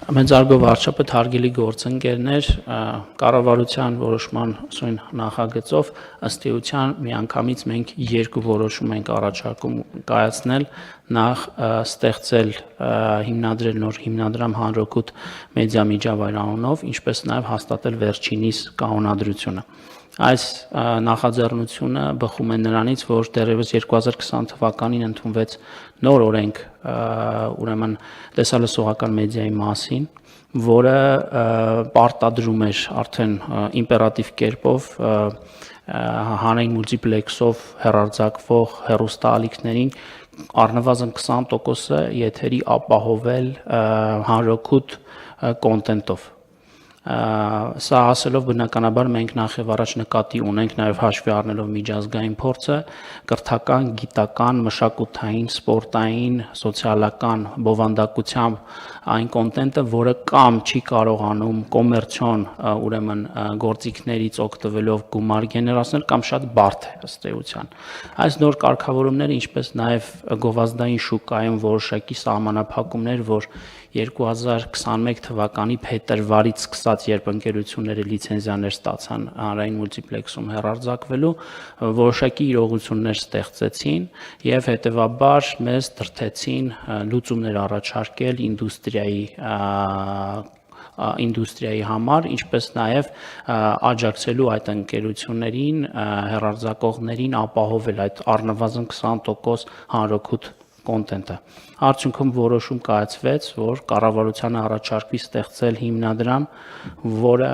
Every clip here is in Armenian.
Մեծարգո վարչապետ հարգելի գործընկերներ, կառավարության որոշման սույն նախագծով ըստ էության միանգամից մենք երկու որոշում ենք առաջարկում կայացնել, նախ ստեղծել հիմնադրել նոր հիմնադրամ հանրօգուտ մեդիա միջավայր անունով, ինչպես նաև հաստատել վերջինիս կանոնադրությունը։ Այս նախաձեռնությունը բխում է նրանից, որ դեռևս 2020 թվականին ընդունվեց նոր օրենք, ուրեմն տեսալսողական մեդիայի մասին, որը պարտադրում էր արդեն իմպերատիվ կերպով հանրային մուլտիպլեքսով հեռարձակվող հեռուստաալիքներին առնվազն 20%-ը եթերի ապահովել հանրօգուտ կոնտենտով։ Սա ասելով բնականաբար մենք նախ եւ առաջ նկատի ունենք նաեւ հաշվի առնելով միջազգային փորձը կրթական, գիտական, մշակութային, սպորտային, սոցիալական բովանդակությամբ այն կոնտենտը, որը կամ չի կարողանում կոմերցիոն ուրեմն գործիքներից օգտվելով գումար գեներացնել կամ շատ բարդ է ըստ էության։ Այս նոր կարգավորումները, ինչպես նաեւ գովազդային շուկայում որոշակի սահմանափակումներ, որ 2021 թվականի փետրվարից սկսած, երբ ընկերությունները լիցենզիաներ ստացան հանրային մուլտիպլեքսում հեռարձակվելու, որոշակի իրողություններ ստեղծեցին եւ հետեւաբար մեզ դրդեցին լուծումներ առաջարկել ինդուստրիայի համար, ինչպես նաև աջակցելու այդ ընկերություններին, հեռարձակողներին ապահովել այդ առնվազն 20% հանրօգուտ կոնտենտը։ Արդյունքում որոշում կայացվեց, որ կառավարությանը առաջարկվի ստեղծել հիմնադրամ, որը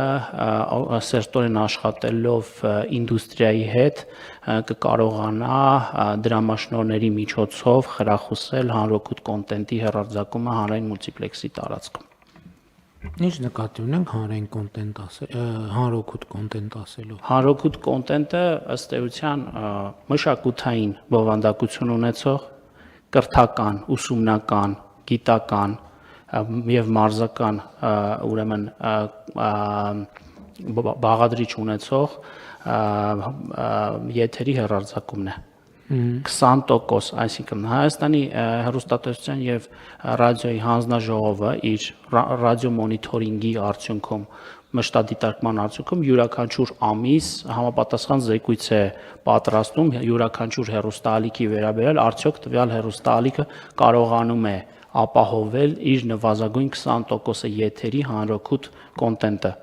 սերտորեն աշխատելով ինդուստրիայի հետ կկարողանա դրամաշնորհների միջոցով խրախուսել հանրօգուտ կոնտենտի հեռարձակումը հանրային մուլտիպլեքսի տարածքում։ Ինչ նկատի ունենք հանրօգուտ կոնտենտ ասելով։ Հանրօգուտ կոնտենտը ըստ էության մշակութային բովանդակություն ունեցող կրթական, ուսումնական, գիտական եւ մարզական ուրեմն բաղադրիչ ունեցող եթերի հեռարձակումն է 20%, այսինքն Հայաստանի հեռուստատեսության եւ ռադիոյի հանձնաժողովը իր ռադիո մոնիթորինգի արդյունքում մշտադիտարկման արդյունքում յուրաքանչյուր ամիս համապատասխան զեկույց է պատրաստում յուրաքանչյուր հեռուստաալիքի վերաբերյալ արդյոք տվյալ հեռուստաալիքը կարողանում է ապահովել իր նվազագույն 20% եթերի հանրօգուտ կոնտենտը,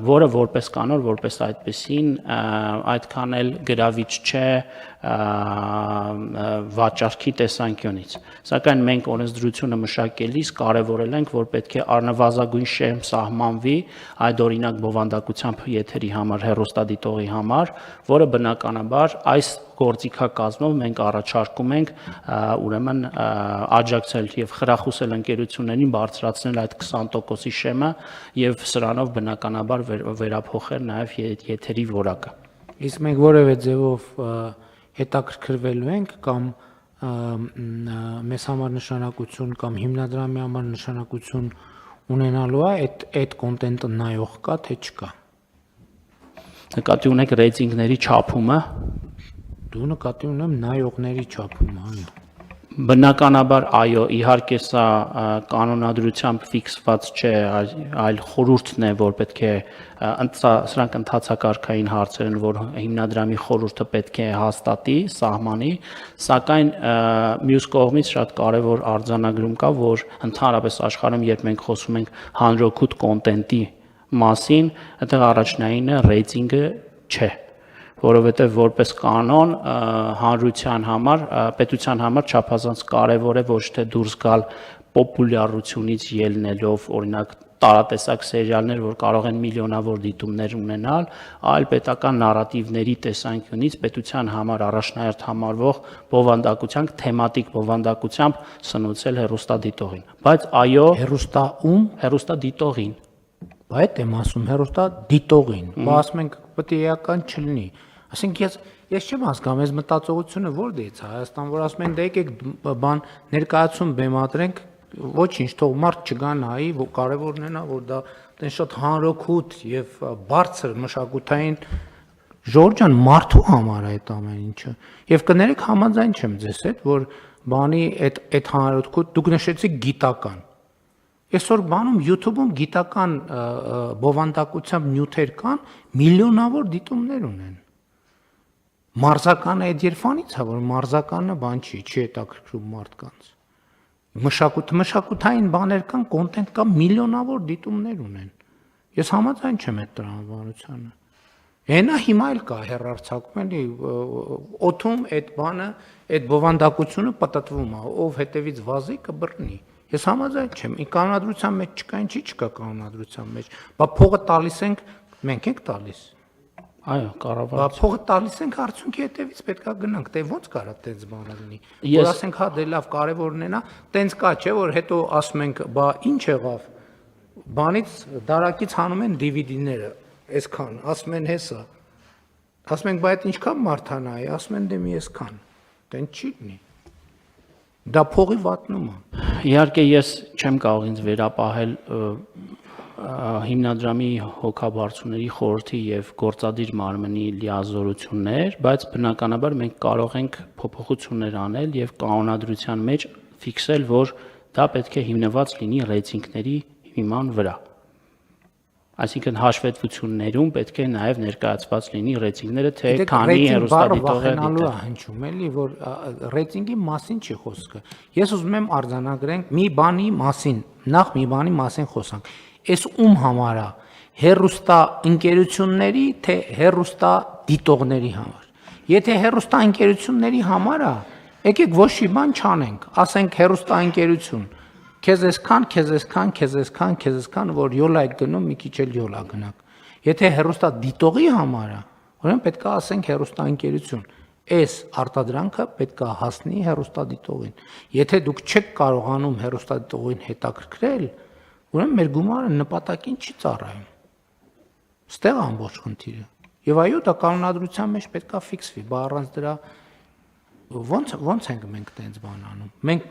որը որպես կանոն, որպես այդպեսին այդքան էլ գրավիչ չէ վաճառքի տեսանկյունից, սակայն մենք օրենսդրությունը մշակելիս կարևորել ենք, որ պետք է առնվազագույն շերմ սահմանվի այդ օրինակ բովանդակությամբ եթերի համար, հեռուստադիտողի համար, որը բնականաբար այս գործիքակազմով մենք առաջարկում ենք ուրեմն աջակցել եւ խրախուսել ընկերություններին բարձրացնել այդ 20%-ի շեմը եւ սրանով բնականաբար վերափոխել նաեւ եթերի որակը։ Իսկ մենք որևէ ձևով հետաքրքրվելու ենք կամ մեզ համար նշանակություն կամ հիմնադրամի համար նշանակություն ունենալու է այդ կոնտենտը նայող կա թե չկա։ Նկատի ունեք ռեյտինգների չափումը։ Դու նկատի ունեմ նայողների չափումը, այո։ Բնականաբար այո, իհարկե սա կանոնադրությամբ ֆիքսված չէ, այլ խորհուրդն է, որ պետք է սրանք ընդհանցակարգային հարցեր են, որ հիմնադրամի խորհուրդը պետք է հաստատի, սահմանի, սակայն մյուս կողմից շատ կարևոր արձանագրում կա, որ ընդհանրապես աշխարհում, երբ մենք խոսում ենք հանրօգուտ կոնտենտի մասին, այդտեղ առաջնայինը ռեյտինգը չէ, որովհետև որպես կանոն հանրության համար, պետության համար չափազանց կարևոր է ոչ թե դուրս գալ պոպուլյարությունից ելնելով, օրինակ տարատեսակ սերիալներ, որ կարող են միլիոնավոր դիտումներ ունենալ, այլ պետական նարատիվների տեսանկյունից պետության համար առաջնահերթ համարվող բովանդակությամբ, թեմատիկ բովանդակությամբ սնուցել հեռուստադիտողին։ Բայց այո, հեռուստադիտողին։ Բայց եմ ասում հեռուստադիտողին, բա ասում ենք պետք է էական չլինի։ Այսինքն ես չեմ հասկանում, այս մտածողությունը որտեղից է Հայաստան, որ ասում են դե եկեք բան ներկայացում բեմադրենք, ոչինչ, թող մարդ չգա նայի, որ կարևորն է նա, որ դա տեն շատ հանրօգուտ եւ բարձր մշակութային Ժորժ ջան, մարդու համար է այդ ամեն ինչը։ Եվ կներեք համաձայն չեմ ձեզ հետ, որ բանի այդ հանրօգուտ դուք նշեցիք գիտական։ Այսօր բանում YouTube-ում գիտական բովանդակությամբ նյութեր կան, միլիոնավոր դիտումներ ունեն։ Մարզականը այդ երբանից է, որ մարզականը բան չի հետաքրքրում մարդկանց։ Մշակութային բաներ կան, կոնտենտ կա, միլիոնավոր դիտումներ ունեն։ Ես համաձայն չեմ այդ տրամաբանությանը։ Հենա հիմա էլ կա հերարցակում էլի օթում այդ բանը, այդ բովանդակությունը պատտվում է, ով հետևից վազի կբռնի։ Ես համաձայն չեմ։ Կանոնադրության մեջ չկա, ինչի չկա կանոնադրության մեջ։ Բա փողը տալիս ենք, մենք ենք տալիս։ Այո, Բա կառավարություն։ փողը տալիս ենք արդյունքի հետևից պետքա գնանք, դե ո՞նց կարա տենց բանը լինի։ Ես- Որ ասենք հա դե լավ կարևորն է նա, տենց կա չէ որ հետո ասում ենք, բա ինչ եղավ։ Բանից դարակից հանում են DVD-ները, այսքան, ասում են հեսա։ Ասում ենք, բայց ինչքան մարդանա է, ասում են դե մի այսքան։ Տենց չի լինի։ Դա փողի վատնում է։ Իհարկե ես չեմ կարող ինձ վերապահել հիմնադրամի հոգաբարձուների խորհրդի եւ գործադիր մարմնի լիազորություններ, բայց բնականաբար մենք կարող ենք փոփոխություններ անել եւ կանոնադրության մեջ ֆիքսել, որ դա պետք է հիմնված լինի ռեյտինգների հիման վրա։ Այսինքն հաշվետվություններում պետք է նաև ներկայացված լինի ռեյտինգները, թե քանի հեռուստադիտող է դիտել։ հնչում էլի, որ ռեյտինգի մասին չի խոսքը։ Ես ուզում եմ արձանագրենք մի բանի մասին, նախ մի բանի մասին խոսանք։ Այս ում համար է, հեռուստա ընկերությունների, թե հեռուստա դիտողների համար։ Եթե հեռուստա ընկերությունների համար է, եկեք ոչ մի բան չանենք, ասենք հեռուստա ընկերություն, քեզ այսքան, քեզ այսքան, քեզ այսքան, քեզ այսքան, որ յոլա եք գնում, մի քիչ էլ յոլա գնաք։ Եթե հեռուստա դիտողի համար է, ուրեմն պետք է ասենք հեռուստա ընկերություն։ Այս արտադրանքը պետք է հասնի հեռուստա դիտողին։ Եթե դուք չեք կարողանում հեռուստա դիտողին հետաքրքրել, ուրեմն մեր գումարը նպատակին չի ծառայում։ Ստեղ ամբողջ խնդիրը։ Եվ այո, դա կանոնադրության մեջ պետք է ֆիքսվի, բա առանց դրա ո՞նց ենք մենք տենց բան անում։ Մենք